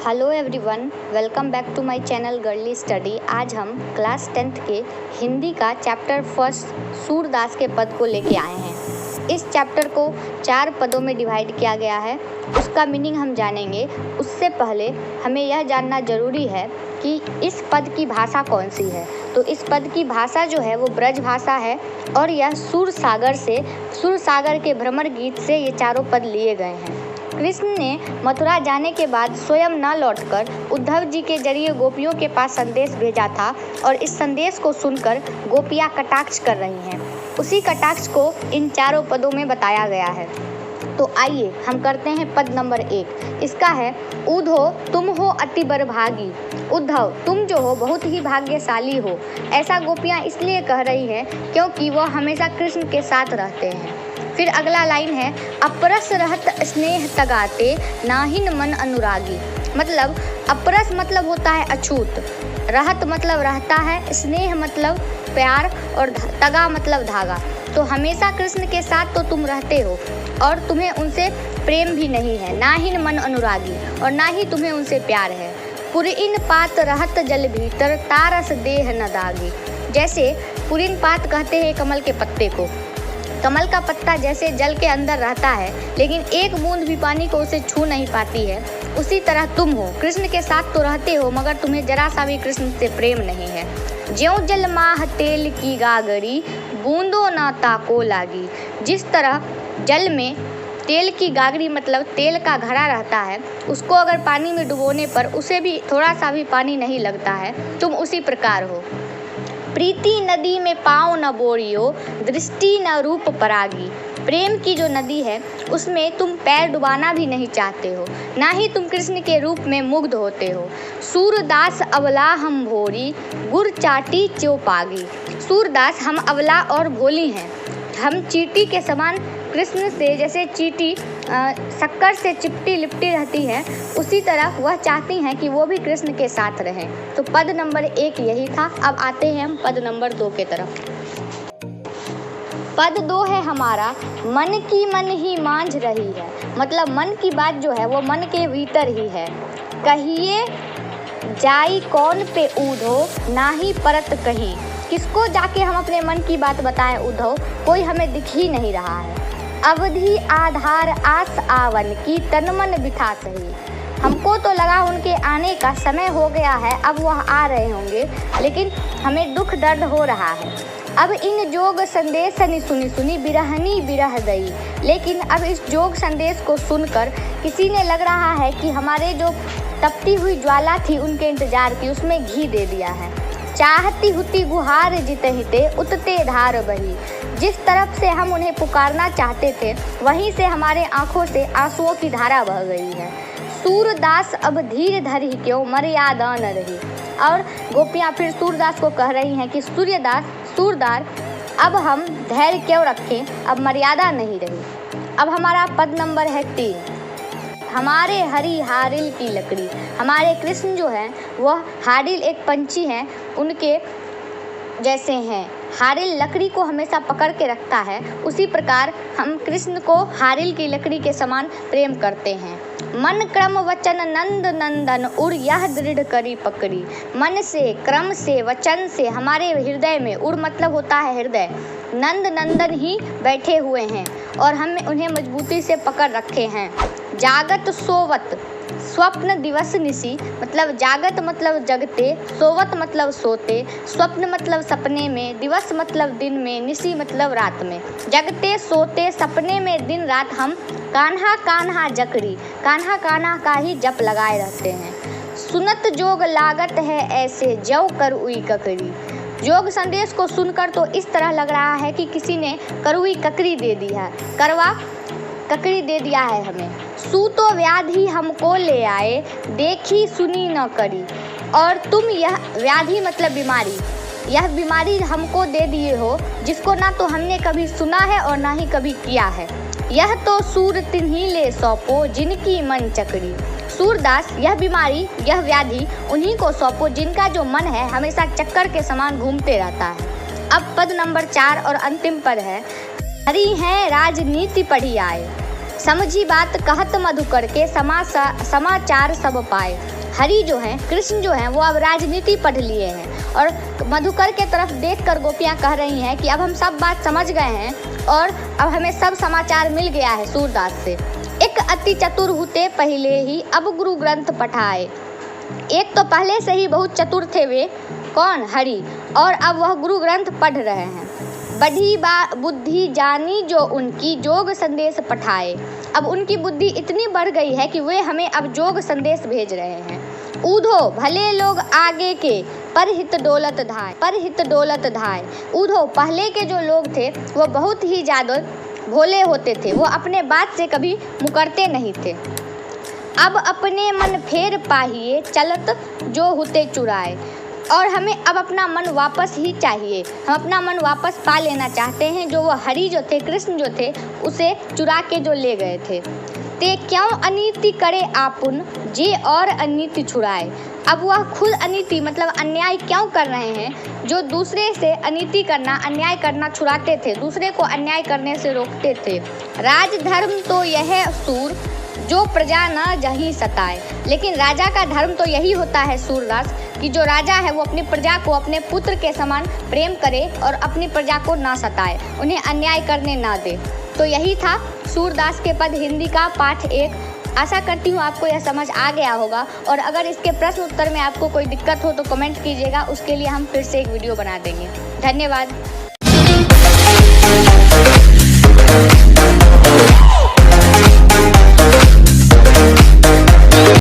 Hello everyone, welcome back to my channel girly study. आज हम class 10th के हिंदी का चैप्टर फर्स्ट सूरदास के पद को लेके आए हैं। इस चैप्टर को 4 पदों में डिवाइड किया गया है। उसका मीनिंग हम जानेंगे। उससे पहले हमें यह जानना ज़रूरी है कि इस पद की भाषा कौन सी है। तो इस पद की भाषा जो है वो ब्रज भाषा है और यह सूरसागर के भ्रमर गीत से ये चारों पद लिए गए हैं। कृष्ण ने मथुरा जाने के बाद स्वयं न लौटकर उद्धव जी के जरिए गोपियों के पास संदेश भेजा था और इस संदेश को सुनकर गोपियाँ कटाक्ष कर रही हैं। उसी कटाक्ष को इन चारों पदों में बताया गया है। तो आइए हम करते हैं पद नंबर 1। इसका है, उद्धो तुम हो अति बरभागी। उद्धव तुम जो हो बहुत ही भाग्यशाली हो। ऐसा गोपियाँ इसलिए कह रही हैं क्योंकि वह हमेशा कृष्ण के साथ रहते हैं। फिर अगला लाइन है, अपरस रहत स्नेह तगाते नाहिन मन अनुरागी। मतलब अपरस मतलब होता है अछूत, रहत मतलब रहता है, स्नेह मतलब प्यार और तगा मतलब धागा। तो हमेशा कृष्ण के साथ तो तुम रहते हो और तुम्हें उनसे प्रेम भी नहीं है, ना ही मन अनुरागी और ना ही तुम्हें उनसे प्यार है। पुरीन पात रहत जल भीतर तारस देह न दागी। जैसे पुरीन पात कहते हैं कमल के पत्ते को। कमल का पत्ता जैसे जल के अंदर रहता है लेकिन एक बूंद भी पानी को उसे छू नहीं पाती है, उसी तरह तुम हो। कृष्ण के साथ तो रहते हो मगर तुम्हें जरा सा भी कृष्ण से प्रेम नहीं है। ज्यों जल माह तेल की गागरी बूंदो ना ताको लागी। जिस तरह जल में तेल की गागरी मतलब तेल का घड़ा रहता है, उसको अगर पानी में डुबोने पर उसे भी थोड़ा सा भी पानी नहीं लगता है, तुम उसी प्रकार हो। प्रीति नदी में पाँव न बोरियो दृष्टि न रूप परागी। प्रेम की जो नदी है उसमें तुम पैर डुबाना भी नहीं चाहते हो, ना ही तुम कृष्ण के रूप में मुग्ध होते हो। सूरदास अवला हम भोरी गुर चाटी चौपागी। सूरदास हम अवला और भोली हैं। हम चींटी के समान कृष्ण से, जैसे चींटी शक्कर से चिपटी लिपटी रहती है, उसी तरह वह चाहती हैं कि वो भी कृष्ण के साथ रहें। तो पद नंबर 1 यही था। अब आते हैं हम पद नंबर 2 के तरफ। पद 2 है हमारा, मन की मन ही मांझ रही है। मतलब मन की बात जो है वो मन के भीतर ही है। कहिए जाई कौन पे उद्धव ना ही परत कहीं। किसको जाके हम अपने मन की बात बताएं उद्धव, कोई हमें दिख ही नहीं रहा है। अवधि आधार आस आवन की तन मन बिठा सही। हमको तो लगा उनके आने का समय हो गया है, अब वह आ रहे होंगे, लेकिन हमें दुख दर्द हो रहा है। अब इन जोग संदेश सुनी बिरहनी बिरह गई। लेकिन अब इस जोग संदेश को सुनकर किसी ने लग रहा है कि हमारे जो तपती हुई ज्वाला थी उनके इंतजार की, उसमें घी दे दिया है। चाहती हुती गुहार जिते हिते उतते धार बही। जिस तरफ से हम उन्हें पुकारना चाहते थे वहीं से हमारे आंखों से आंसुओं की धारा बह गई है। सूरदास अब धीर धरी क्यों मर्यादा न रही। और गोपियाँ फिर सूरदास को कह रही हैं कि सूरदास अब हम धैर्य क्यों रखें, अब मर्यादा नहीं रही। अब हमारा पद नंबर है 3। हमारे हरी हारिल की लकड़ी। हमारे कृष्ण जो हैं वह हारिल एक पंछी हैं, उनके जैसे हैं। हारिल लकड़ी को हमेशा पकड़ के रखता है, उसी प्रकार हम कृष्ण को हारिल की लकड़ी के समान प्रेम करते हैं। मन क्रम वचन नंद नंदन उर यह दृढ़ करी पकड़ी। मन से, क्रम से, वचन से हमारे हृदय में, उर मतलब होता है हृदय, नंद नंदन ही बैठे हुए हैं और हम उन्हें मजबूती से पकड़ रखे हैं। जागत सोवत स्वप्न दिवस निसी। मतलब जागत मतलब जगते, सोवत मतलब सोते, स्वप्न मतलब सपने में, दिवस मतलब दिन में, निसी मतलब रात में। जगते सोते सपने में दिन रात हम कान्हा कान्हा जकड़ी, कान्हा कान्हा का ही जप लगाए रहते हैं। सुनत जोग लागत है ऐसे जव कर उई ककड़ी। जोग संदेश को सुनकर तो इस तरह लग रहा है कि किसी ने करुई ककड़ी दे दी है, करवा ककड़ी दे दिया है हमें। सूतो व्याधि हमको ले आए देखी सुनी न करी। और तुम यह व्याधि मतलब बीमारी, यह बीमारी हमको दे दिए हो जिसको ना तो हमने कभी सुना है और ना ही कभी किया है। यह तो सूर तिन्ही ले सौंपो जिनकी मन चकरी। सूरदास यह बीमारी, यह व्याधि उन्हीं को सौंपो जिनका जो मन है हमेशा चक्कर के समान घूमते रहता है। अब पद नंबर 4 और अंतिम पद है, हरी हैं राजनीति पढ़ी आए। समझी बात कहत मधुकर के समाचार सब पाए। हरि जो हैं, कृष्ण जो हैं, वो अब राजनीति पढ़ लिए हैं और मधुकर के तरफ देखकर गोपियाँ कह रही हैं कि अब हम सब बात समझ गए हैं और अब हमें सब समाचार मिल गया है सूरदास से। एक अति चतुर हुते पहले ही अब गुरु ग्रंथ पठाए। एक तो पहले से ही बहुत चतुर थे वे, कौन? हरि, और अब वह गुरु ग्रंथ पढ़ रहे हैं। बढ़ी बुद्धि जानी जो उनकी जोग संदेश पठाए। अब उनकी बुद्धि इतनी बढ़ गई है कि वे हमें अब जोग संदेश भेज रहे हैं। ऊधो भले लोग आगे के पर हित डोलत धाय। ऊधो पहले के जो लोग थे वो बहुत ही ज़्यादा भोले होते थे, वो अपने बात से कभी मुकरते नहीं थे। अब अपने मन फेर पाहिए चलत जो हुते चुराए। और हमें अब अपना मन वापस ही चाहिए, हम अपना मन वापस पा लेना चाहते हैं। जो वो हरि जो थे, कृष्ण जो थे, उसे चुरा के जो ले गए थे। ते क्यों अनीति करे आपुन जे और अनीति छुड़ाए। अब वह खुद अनीति मतलब अन्याय क्यों कर रहे हैं, जो दूसरे से अनीति करना, अन्याय करना छुड़ाते थे, दूसरे को अन्याय करने से रोकते थे। राजधर्म तो यह सूर जो प्रजा न जहीं सताए। लेकिन राजा का धर्म तो यही होता है सूरदास, कि जो राजा है वो अपनी प्रजा को अपने पुत्र के समान प्रेम करे और अपनी प्रजा को ना सताए, उन्हें अन्याय करने ना दे। तो यही था सूरदास के पद हिंदी का पाठ 1। आशा करती हूँ आपको यह समझ आ गया होगा और अगर इसके प्रश्न उत्तर में आपको कोई दिक्कत हो तो कमेंट कीजिएगा, उसके लिए हम फिर से एक वीडियो बना देंगे। धन्यवाद।